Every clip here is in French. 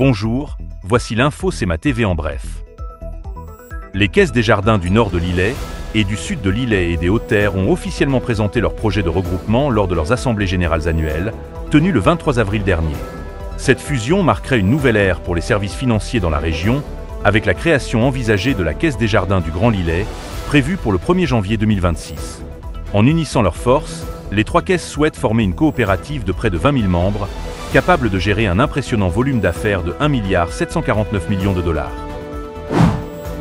Bonjour, voici l'info CEMA TV en bref. Les caisses des jardins du nord de l'Îlet et du sud de l'Îlet et des Hautes-Terres ont officiellement présenté leur projet de regroupement lors de leurs assemblées générales annuelles, tenues le 23 avril dernier. Cette fusion marquerait une nouvelle ère pour les services financiers dans la région, avec la création envisagée de la Caisse des jardins du Grand Lillet, prévue pour le 1er janvier 2026. En unissant leurs forces, les trois caisses souhaitent former une coopérative de près de 20 000 membres, capable de gérer un impressionnant volume d'affaires de 1 749 millions de dollars.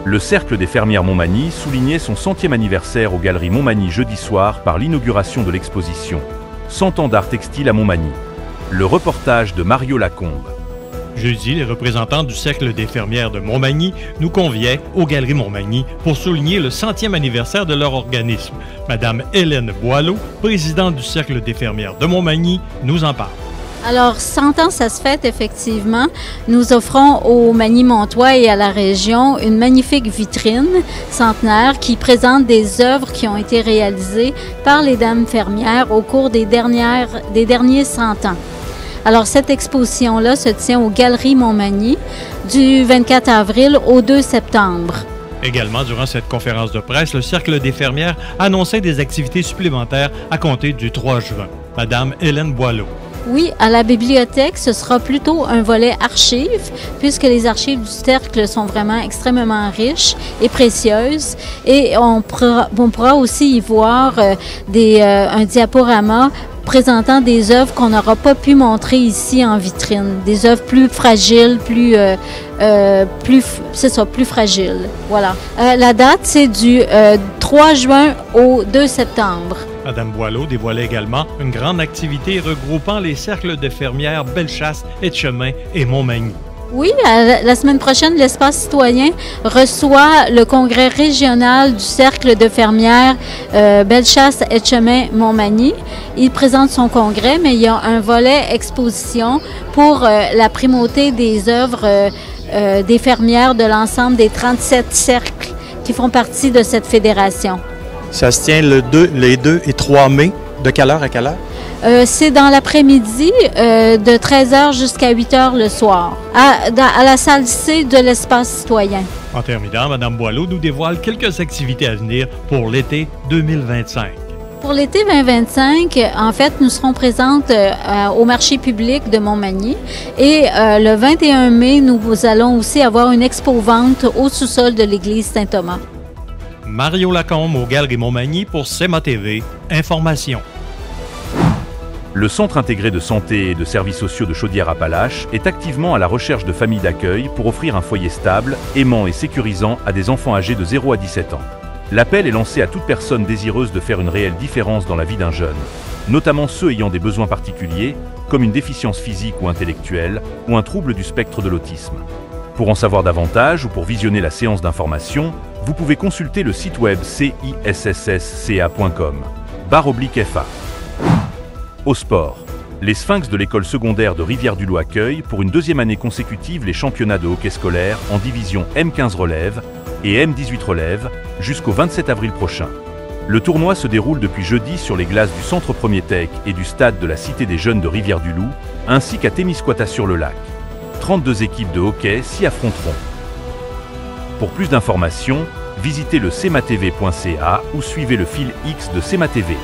Le Cercle des fermières Montmagny soulignait son 100e anniversaire aux Galeries Montmagny jeudi soir par l'inauguration de l'exposition « 100 ans d'art textile à Montmagny ». Le reportage de Mario Lacombe. Jeudi, les représentants du Cercle des fermières de Montmagny nous conviaient aux Galeries Montmagny pour souligner le 100e anniversaire de leur organisme. Madame Hélène Boileau, présidente du Cercle des fermières de Montmagny, nous en parle. Alors, 100 ans, ça se fête effectivement. Nous offrons au Magny-Montois et à la région une magnifique vitrine centenaire qui présente des œuvres qui ont été réalisées par les dames fermières au cours des derniers 100 ans. Alors, cette exposition-là se tient aux Galeries Montmagny du 24 avril au 2 septembre. Également, durant cette conférence de presse, le Cercle des fermières annonçait des activités supplémentaires à compter du 3 juin. Madame Hélène Boileau. Oui, à la bibliothèque, ce sera plutôt un volet archives, puisque les archives du Cercle sont vraiment extrêmement riches et précieuses. Et on pourra aussi y voir un diaporama présentant des œuvres qu'on n'aura pas pu montrer ici en vitrine. Des œuvres plus fragiles, plus fragiles. Voilà. La date, c'est du 3 juin au 2 septembre. Madame Boileau dévoilait également une grande activité regroupant les cercles de fermières Bellechasse, Etchemin et Montmagny. Oui, la semaine prochaine, l'Espace citoyen reçoit le congrès régional du Cercle de fermières Bellechasse, Etchemin, Montmagny. Il présente son congrès, mais il y a un volet exposition pour la primauté des œuvres des fermières de l'ensemble des 37 cercles qui font partie de cette fédération. Ça se tient les 2 et 3 mai. De quelle heure à quelle heure? C'est dans l'après-midi, de 13h jusqu'à 8h le soir, à la salle C de l'Espace citoyen. En terminant, Mme Boileau nous dévoile quelques activités à venir pour l'été 2025. Pour l'été 2025, en fait, nous serons présentes au marché public de Montmagny et le 21 mai, nous allons aussi avoir une expo-vente au sous-sol de l'église Saint-Thomas. Mario Lacombe aux Galeries Montmagny pour CEMA TV. Information. Le Centre intégré de santé et de services sociaux de Chaudière-Appalaches est activement à la recherche de familles d'accueil pour offrir un foyer stable, aimant et sécurisant à des enfants âgés de 0 à 17 ans. L'appel est lancé à toute personne désireuse de faire une réelle différence dans la vie d'un jeune, notamment ceux ayant des besoins particuliers, comme une déficience physique ou intellectuelle, ou un trouble du spectre de l'autisme. Pour en savoir davantage ou pour visionner la séance d'information, vous pouvez consulter le site web cisssca.com/FA. Au sport, les Sphinx de l'école secondaire de Rivière-du-Loup accueillent pour une deuxième année consécutive les championnats de hockey scolaire en division M15 relève et M18 relève jusqu'au 27 avril prochain. Le tournoi se déroule depuis jeudi sur les glaces du Centre Premier Tech et du stade de la Cité des Jeunes de Rivière-du-Loup, ainsi qu'à Témiscouata-sur-le-Lac. 32 équipes de hockey s'y affronteront. Pour plus d'informations, visitez le cematv.ca ou suivez le fil X de CEMA TV.